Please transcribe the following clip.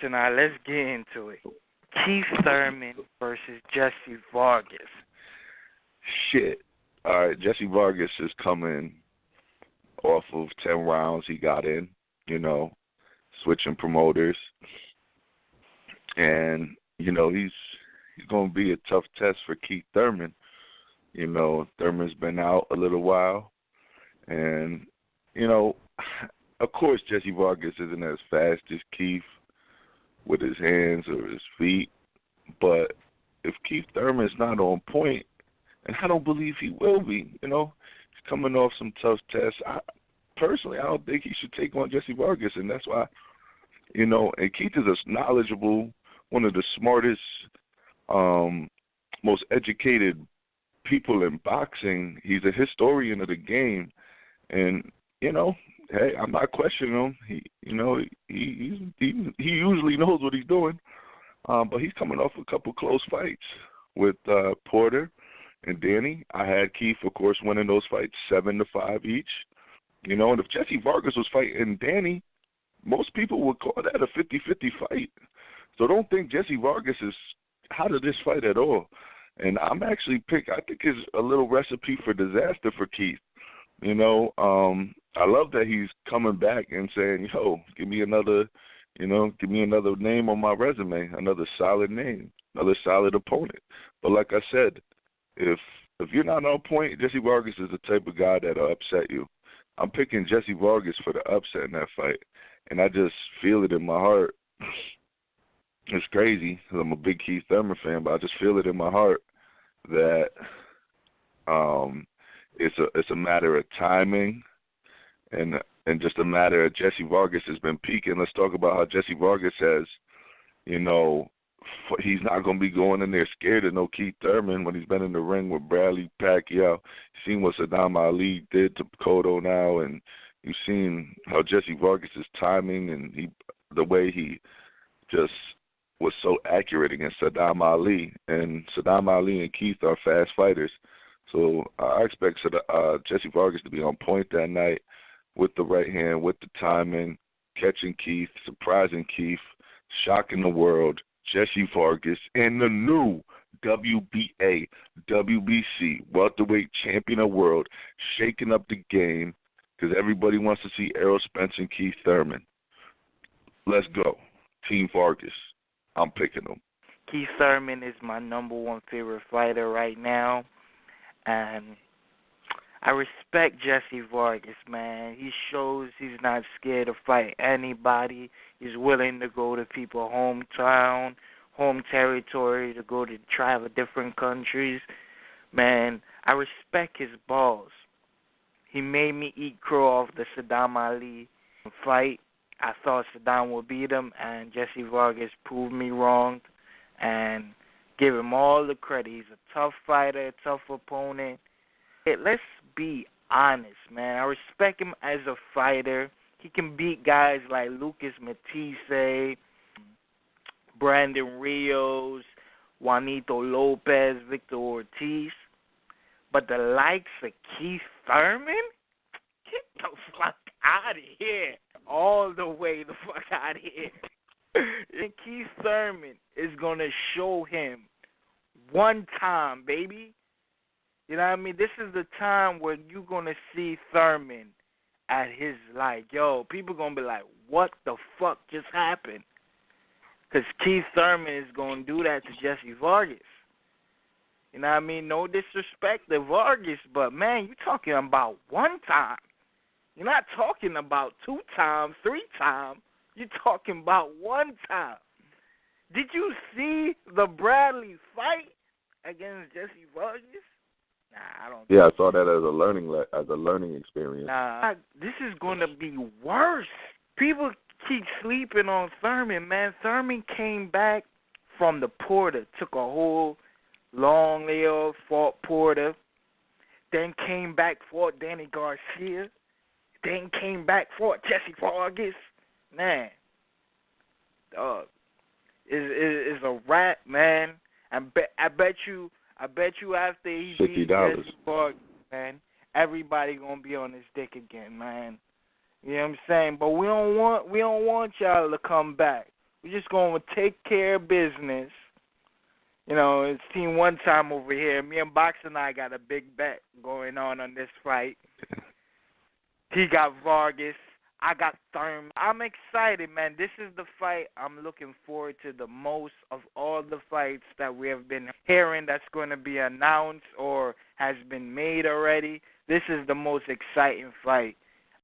So now let's get into it. Keith Thurman versus Jessie Vargas. Shit. All right, Jessie Vargas is coming off of 10 rounds he got in, switching promoters. And, he's going to be a tough test for Keith Thurman. Thurman's been out a little while. And, of course Jessie Vargas isn't as fast as Keith with his hands or his feet. But if Keith Thurman's not on point, and I don't believe he will be, he's coming off some tough tests. Personally, I don't think he should take on Jessie Vargas, and that's why, and Keith is a knowledgeable, one of the smartest, most educated people in boxing. He's a historian of the game, and, hey, I'm not questioning him. He usually knows what he's doing, but he's coming off a couple close fights with Porter and Danny. I had Keith, of course, winning those fights 7-5 each. And if Jessie Vargas was fighting Danny, most people would call that a 50-50 fight. So don't think Jessie Vargas is out of this fight at all. And I'm actually I think it's a little recipe for disaster for Keith. I love that he's coming back and saying, give me another name on my resume, another solid name, another solid opponent. But like I said, if you're not on point, Jessie Vargas is the type of guy that'll upset you. I'm picking Jessie Vargas for the upset in that fight, and I just feel it in my heart. It's crazy because I'm a big Keith Thurman fan, but I just feel it in my heart that it's a matter of timing and just a matter of Jessie Vargas has been peaking. Let's talk about how Jessie Vargas has, he's not going to be going in there scared of no Keith Thurman when he's been in the ring with Bradley Pacquiao. You've seen what Saddam Ali did to Cotto now, and you've seen how Jessie Vargas' timing and the way he just was so accurate against Saddam Ali. And Saddam Ali and Keith are fast fighters. So I expect Jessie Vargas to be on point that night with the right hand, with the timing, catching Keith, surprising Keith, shocking the world. Jessie Vargas and the new WBA, WBC, welterweight champion of the world, shaking up the game because everybody wants to see Errol Spence and Keith Thurman. Let's go. Team Vargas. I'm picking them. Keith Thurman is my number one favorite fighter right now, and I respect Jessie Vargas, man. He shows he's not scared to fight anybody. He's willing to go to people's hometown, home territory, to go to travel different countries. Man, I respect his balls. He made me eat crow off the Saddam Ali fight. I thought Saddam would beat him, and Jessie Vargas proved me wrong, and give him all the credit. He's a tough fighter, a tough opponent. Hey, let's be honest, man. I respect him as a fighter. He can beat guys like Lucas Matisse, Brandon Rios, Juanito Lopez, Victor Ortiz. But the likes of Keith Thurman? Get the fuck out of here. All the way the fuck out of here. And Keith Thurman is going to show him one time, baby. You know what I mean? This is the time where you're going to see Thurman at his, people going to be like, what the fuck just happened? Because Keith Thurman is going to do that to Jessie Vargas. You know what I mean? No disrespect to Vargas, but, man, you're talking about one time. You're not talking about 2 times, 3 times. You're talking about one time. Did you see the Bradley fight against Jessie Vargas? Nah, I don't. Yeah, I saw that as a learning experience. Nah, this is going to be worse. People keep sleeping on Thurman, man. Thurman came back from the Porter, took a whole long layoff, fought Porter, then came back, fought Danny Garcia, then came back, fought Jessie Vargas. Man, dog, is a rat, man. I bet you after he beat Jessie Vargas, man, everybody gonna be on his dick again, man. You know what I'm saying? But we don't want y'all to come back. We're just going to take care of business. You know, it's seen one time over here. Me and Boxingeye got a big bet going on this fight. He got Vargas. I got Thurman. I'm excited, man. This is the fight I'm looking forward to the most of all the fights that we have been hearing that's going to be announced or has been made already. This is the most exciting fight.